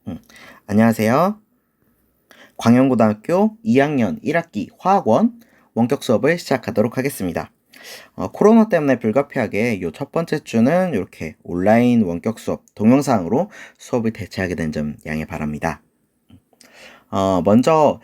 음, 안녕하세요. 광양고등학교 2학년 1학기 화학원 원격 수업을 시작하도록 하겠습니다. 코로나 때문에 불가피하게 이 첫 번째 주는 이렇게 온라인 원격 수업 동영상으로 수업을 대체하게 된 점 양해 바랍니다. 먼저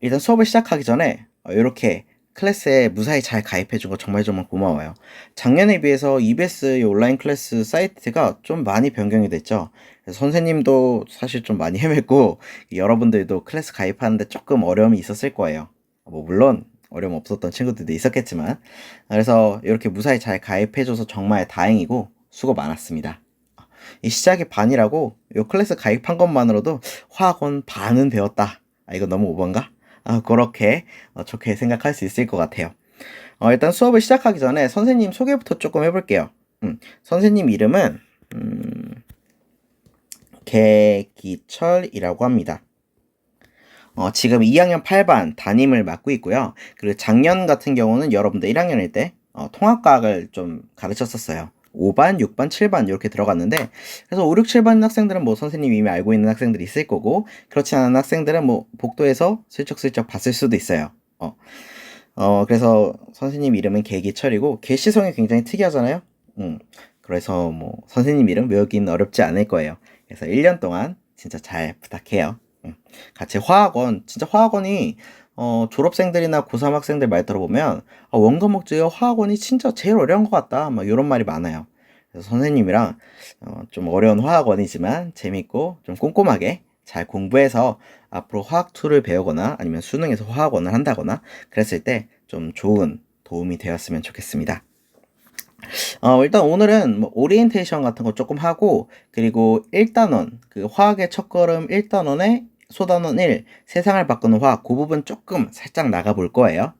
일단 수업을 시작하기 전에 이렇게 클래스에 무사히 잘 가입해 준 거 정말 정말 고마워요. 작년에 비해서 EBS 온라인 클래스 사이트가 좀 많이 변경이 됐죠. 그래서 선생님도 사실 좀 많이 헤맸고 여러분들도 클래스 가입하는데 조금 어려움이 있었을 거예요. 뭐 물론 어려움 없었던 친구들도 있었겠지만, 그래서 이렇게 무사히 잘 가입해 줘서 정말 다행이고 수고 많았습니다. 이 시작이 반이라고 요 클래스 가입한 것만으로도 화학원 반은 배웠다. 이거 너무 오버인가? 그렇게 좋게 생각할 수 있을 것 같아요. 일단 수업을 시작하기 전에 선생님 소개부터 조금 해볼게요. 선생님 이름은 개기철이라고 합니다. 지금 2학년 8반 담임을 맡고 있고요. 그리고 작년 같은 경우는 여러분들 1학년일 때 통합과학을 좀 가르쳤었어요. 5반, 6반, 7반 이렇게 들어갔는데, 그래서 5, 6, 7반 학생들은 뭐 선생님이 이미 알고 있는 학생들이 있을 거고, 그렇지 않은 학생들은 뭐 복도에서 슬쩍슬쩍 봤을 수도 있어요. 그래서 선생님 이름은 개기철이고 개시성이 굉장히 특이하잖아요. 그래서 뭐 선생님 이름 외우기는 어렵지 않을 거예요. 그래서 1년 동안 진짜 잘 부탁해요. 같이 화학원, 진짜 화학원이 졸업생들이나 고3 학생들 말 들어보면 원과목 중에 화학원이 진짜 제일 어려운 것 같다 막 이런 말이 많아요. 그래서 선생님이랑 좀 어려운 화학원이지만 재밌고 좀 꼼꼼하게 잘 공부해서 앞으로 화학2를 배우거나 아니면 수능에서 화학원을 한다거나 그랬을 때 좀 좋은 도움이 되었으면 좋겠습니다. 일단 오늘은 뭐 오리엔테이션 같은 거 조금 하고, 그리고 1단원, 그 화학의 첫걸음 1단원에 소단원 1, 세상을 바꾸는 화학, 그 부분 조금 살짝 나가볼 거예요.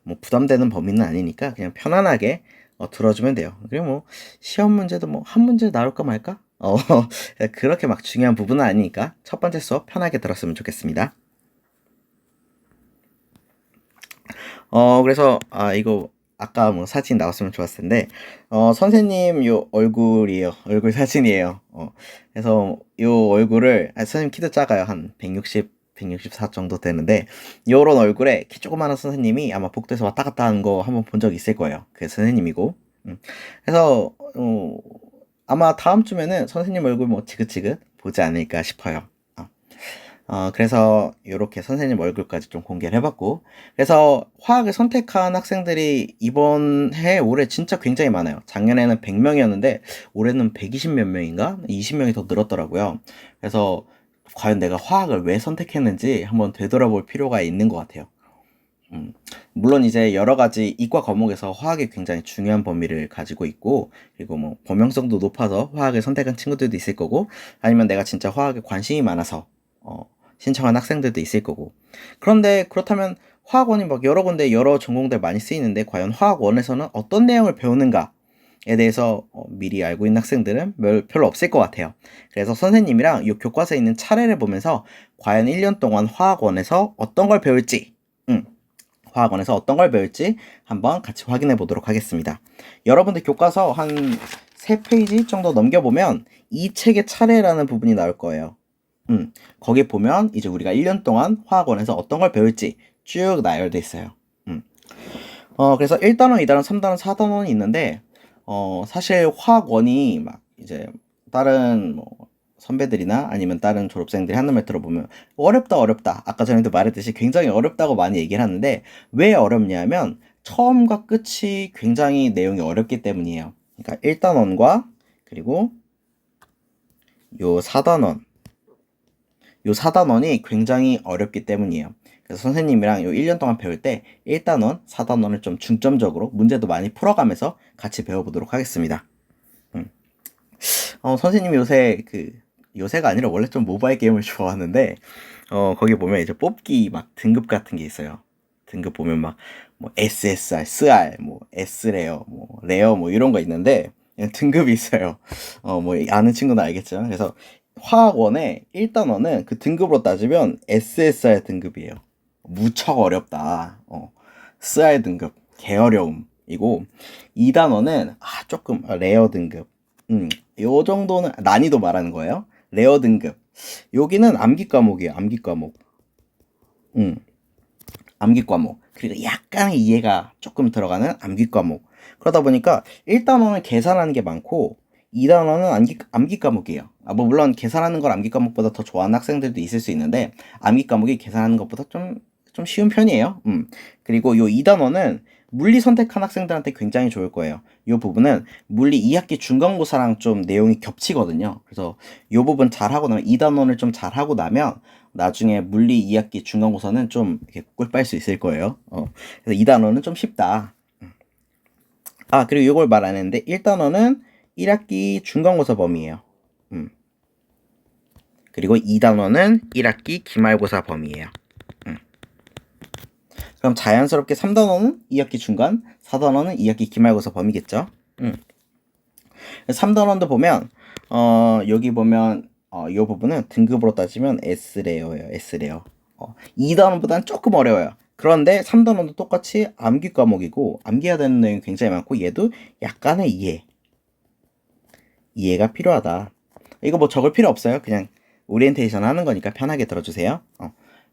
뭐 부담되는 범위는 아니니까 그냥 편안하게 들어주면 돼요. 그리고 뭐 시험 문제도 뭐 한 문제 나올까 말까? 그렇게 막 중요한 부분은 아니니까 첫 번째 수업 편하게 들었으면 좋겠습니다. 그래서 이거 아까 뭐 사진 나왔으면 좋았을 텐데 선생님 요 얼굴이에요. 얼굴 사진이에요. 그래서 요 얼굴을 선생님 키도 작아요. 한 160, 164 정도 되는데 요런 얼굴에 키 조그마한 선생님이 아마 복도에서 왔다 갔다 하는 거 한번 본 적 있을 거예요. 그게 선생님이고. 그래서 아마 다음 주면은 선생님 얼굴 뭐 지긋지긋 보지 않을까 싶어요. 그래서 이렇게 선생님 얼굴까지 좀 공개를 해봤고, 그래서 화학을 선택한 학생들이 이번 해 올해 진짜 굉장히 많아요. 작년에는 100명이었는데 올해는 120 몇 명인가? 20명이 더 늘었더라고요. 그래서 과연 내가 화학을 왜 선택했는지 한번 되돌아볼 필요가 있는 것 같아요. 물론 이제 여러 가지 이과 과목에서 화학이 굉장히 중요한 범위를 가지고 있고, 그리고 뭐 범용성도 높아서 화학을 선택한 친구들도 있을 거고, 아니면 내가 진짜 화학에 관심이 많아서 신청한 학생들도 있을 거고. 그런데 그렇다면 화학원이 막 여러 군데 여러 전공들 많이 쓰이는데 과연 화학원에서는 어떤 내용을 배우는가에 대해서 미리 알고 있는 학생들은 별로 없을 것 같아요. 그래서 선생님이랑 이 교과서에 있는 차례를 보면서 과연 1년 동안 화학원에서 어떤 걸 배울지, 화학원에서 어떤 걸 배울지 한번 같이 확인해 보도록 하겠습니다. 여러분들 교과서 한 3페이지 정도 넘겨보면 이 책의 차례라는 부분이 나올 거예요. 거기 보면 이제 우리가 1년 동안 화학원에서 어떤 걸 배울지 쭉 나열돼 있어요. 그래서 1단원, 2단원, 3단원, 4단원이 있는데 사실 화학원이 막 이제 다른 뭐 선배들이나 아니면 다른 졸업생들이 하는 말 들어보면 어렵다 어렵다, 아까 전에도 말했듯이 굉장히 어렵다고 많이 얘기를 하는데 왜 어렵냐면 처음과 끝이 굉장히 내용이 어렵기 때문이에요. 그러니까 1단원과 그리고 요 4단원, 요 4단원이 굉장히 어렵기 때문이에요. 그래서 선생님이랑 요 1년 동안 배울 때 1단원, 4단원을 좀 중점적으로 문제도 많이 풀어가면서 같이 배워보도록 하겠습니다. 선생님이 요새가 아니라 원래 좀 모바일 게임을 좋아하는데, 거기 보면 이제 뽑기 막 등급 같은 게 있어요. 등급 보면 막, 뭐, SSR, SR, 뭐, S레어, 뭐, 레어, 뭐, 이런 거 있는데, 그냥 등급이 있어요. 뭐, 아는 친구는 알겠죠. 그래서 화학원의 1단원은 그 등급으로 따지면 SSR 등급이에요. 무척 어렵다. SR 등급, 개어려움이고, 2단원은, 조금, 레어 등급. 요 정도는 난이도 말하는 거예요. 레어 등급. 여기는 암기 과목이에요. 암기 과목. 암기 과목. 그리고 약간의 이해가 조금 들어가는 암기 과목. 그러다 보니까 1단원은 계산하는 게 많고 2단원은 암기 과목이에요. 뭐 물론 계산하는 걸 암기 과목보다 더 좋아하는 학생들도 있을 수 있는데 암기 과목이 계산하는 것보다 좀 쉬운 편이에요. 그리고 요 2단원은 물리 선택한 학생들한테 굉장히 좋을 거예요. 이 부분은 물리 2학기 중간고사랑 좀 내용이 겹치거든요. 그래서 이 부분 잘하고 나면 2단원을 좀 잘하고 나면 나중에 물리 2학기 중간고사는 좀 이렇게 꿀빨 수 있을 거예요. 그래서 2단원은 좀 쉽다. 그리고 이걸 말 안 했는데 1단원은 1학기 중간고사 범위예요. 그리고 2단원은 1학기 기말고사 범위예요. 그럼 자연스럽게 3단원은 2학기 중간, 4단원은 2학기 기말고사 범위겠죠. 3단원도 보면 여기 보면 이 부분은 등급으로 따지면 S레어예요. S레어. 2단원보다는 조금 어려워요. 그런데 3단원도 똑같이 암기 과목이고 암기해야 되는 내용이 굉장히 많고 얘도 약간의 이해가 필요하다. 이거 뭐 적을 필요 없어요. 그냥 오리엔테이션 하는 거니까 편하게 들어주세요.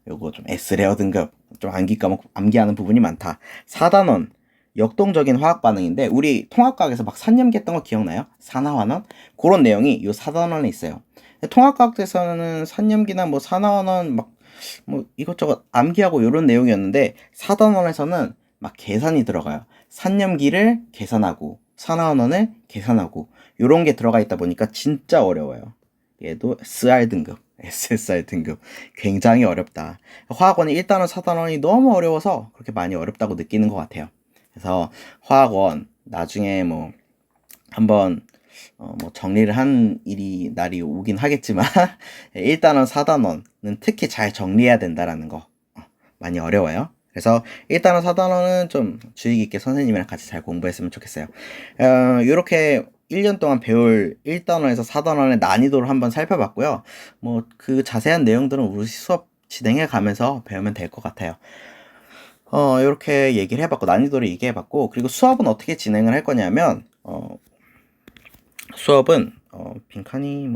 요거 좀 S레어 등급, 좀 암기 과목, 암기하는 부분이 많다. 4단원, 역동적인 화학 반응인데, 우리 통합과학에서 막 산염기 했던 거 기억나요? 산화환원? 그런 내용이 요 4단원에 있어요. 통합과학에서는 산염기나 뭐 산화환원 뭐 이것저것 암기하고 요런 내용이었는데, 4단원에서는 막 계산이 들어가요. 산염기를 계산하고, 산화환원을 계산하고, 요런 게 들어가 있다 보니까 진짜 어려워요. 얘도 SR 등급. SSR 등급 굉장히 어렵다. 화학원이 1단원, 4단원이 너무 어려워서 그렇게 많이 어렵다고 느끼는 것 같아요. 그래서 화학원 나중에 뭐 한번 뭐 정리를 한 날이 오긴 하겠지만 1단원, 4단원은 특히 잘 정리해야 된다라는 거 많이 어려워요. 그래서 1단원, 4단원은 좀 주의 깊게 선생님이랑 같이 잘 공부했으면 좋겠어요. 이렇게 1년 동안 배울 1단원에서 4단원의 난이도를 한번 살펴봤고요. 뭐 그 자세한 내용들은 우리 수업 진행해 가면서 배우면 될 것 같아요. 이렇게 얘기를 해봤고 난이도를 얘기해봤고 그리고 수업은 어떻게 진행을 할 거냐면 수업은 빈칸이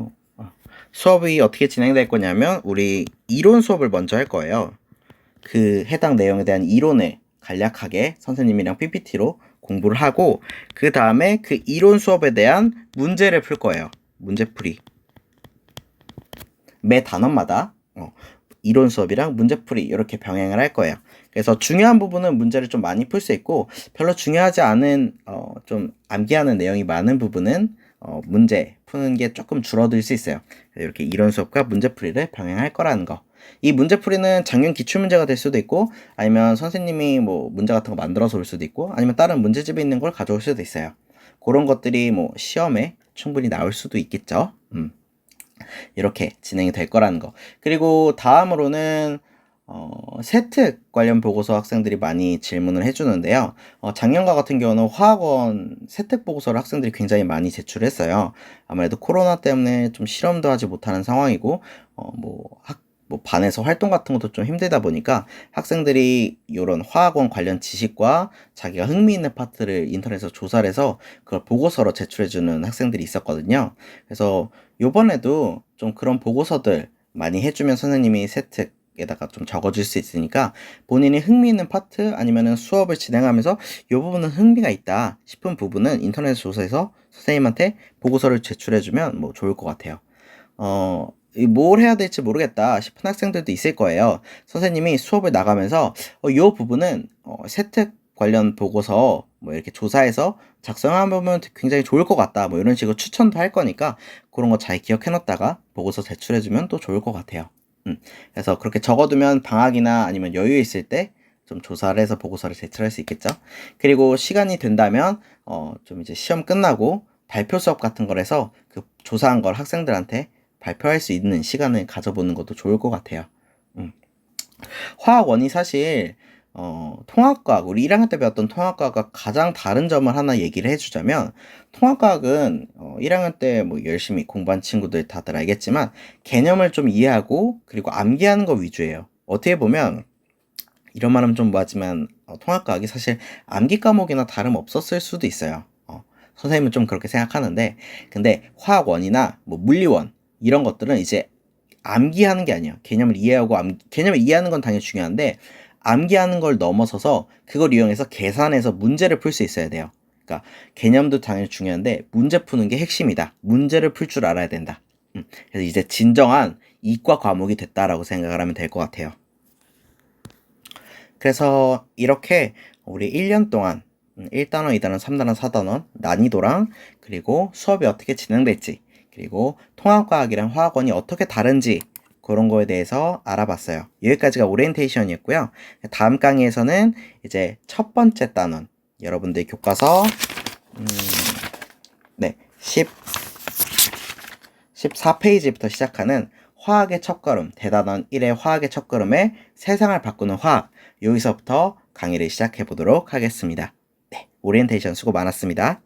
수업이 어떻게 진행될 거냐면 우리 이론 수업을 먼저 할 거예요. 그 해당 내용에 대한 이론을 간략하게 선생님이랑 PPT로 공부를 하고 그 다음에 그 이론 수업에 대한 문제를 풀 거예요. 문제풀이. 매 단원마다 이론 수업이랑 문제풀이 이렇게 병행을 할 거예요. 그래서 중요한 부분은 문제를 좀 많이 풀 수 있고 별로 중요하지 않은 좀 암기하는 내용이 많은 부분은 문제 푸는 게 조금 줄어들 수 있어요. 이렇게 이론 수업과 문제풀이를 병행할 거라는 거. 이 문제풀이는 작년 기출문제가 될 수도 있고 아니면 선생님이 뭐 문제 같은 거 만들어서 올 수도 있고 아니면 다른 문제집에 있는 걸 가져올 수도 있어요. 그런 것들이 뭐 시험에 충분히 나올 수도 있겠죠. 이렇게 진행이 될 거라는 거. 그리고 다음으로는 세특 관련 보고서 학생들이 많이 질문을 해주는데요. 작년과 같은 경우는 화학원 세특 보고서를 학생들이 굉장히 많이 제출했어요. 아무래도 코로나 때문에 좀 실험도 하지 못하는 상황이고, 뭐 반에서 활동 같은 것도 좀 힘들다 보니까 학생들이 이런 화학원 관련 지식과 자기가 흥미있는 파트를 인터넷에서 조사를 해서 그걸 보고서로 제출해주는 학생들이 있었거든요. 그래서 요번에도 좀 그런 보고서들 많이 해주면 선생님이 세특에다가 좀 적어줄 수 있으니까 본인이 흥미있는 파트 아니면은 수업을 진행하면서 이 부분은 흥미가 있다 싶은 부분은 인터넷 조사해서 선생님한테 보고서를 제출해주면 뭐 좋을 것 같아요. 뭘 해야 될지 모르겠다 싶은 학생들도 있을 거예요. 선생님이 수업을 나가면서 이 부분은 세특 관련 보고서 뭐 이렇게 조사해서 작성하면 굉장히 좋을 것 같다 뭐 이런 식으로 추천도 할 거니까 그런 거 잘 기억해 놓다가 보고서 제출해주면 또 좋을 것 같아요. 그래서 그렇게 적어두면 방학이나 아니면 여유 있을 때 좀 조사를 해서 보고서를 제출할 수 있겠죠. 그리고 시간이 된다면 좀 이제 시험 끝나고 발표 수업 같은 걸 해서 그 조사한 걸 학생들한테 발표할 수 있는 시간을 가져보는 것도 좋을 것 같아요. 화학원이 사실 통합과학, 우리 1학년 때 배웠던 통합과학과 가장 다른 점을 하나 얘기를 해주자면 통합과학은 1학년 때 뭐 열심히 공부한 친구들 다들 알겠지만 개념을 좀 이해하고 그리고 암기하는 거 위주예요. 어떻게 보면 이런 말하면 좀 뭐하지만 통합과학이 사실 암기 과목이나 다름없었을 수도 있어요. 선생님은 좀 그렇게 생각하는데 근데 화학원이나 뭐 물리원 이런 것들은 이제 암기하는 게 아니에요. 개념을 이해하고 개념을 이해하는 건 당연히 중요한데 암기하는 걸 넘어서서 그걸 이용해서 계산해서 문제를 풀 수 있어야 돼요. 그러니까 개념도 당연히 중요한데 문제 푸는 게 핵심이다. 문제를 풀 줄 알아야 된다. 그래서 이제 진정한 이과 과목이 됐다라고 생각을 하면 될 것 같아요. 그래서 이렇게 우리 1년 동안 1단원, 2단원, 3단원, 4단원 난이도랑 그리고 수업이 어떻게 진행될지 그리고 통합과학이랑 화학원이 어떻게 다른지 그런 거에 대해서 알아봤어요. 여기까지가 오리엔테이션이었고요. 다음 강의에서는 이제 첫 번째 단원 여러분들 교과서 네, 14페이지부터 시작하는 화학의 첫걸음, 대단원 1의 화학의 첫걸음에 세상을 바꾸는 화학 여기서부터 강의를 시작해 보도록 하겠습니다. 네, 오리엔테이션 수고 많았습니다.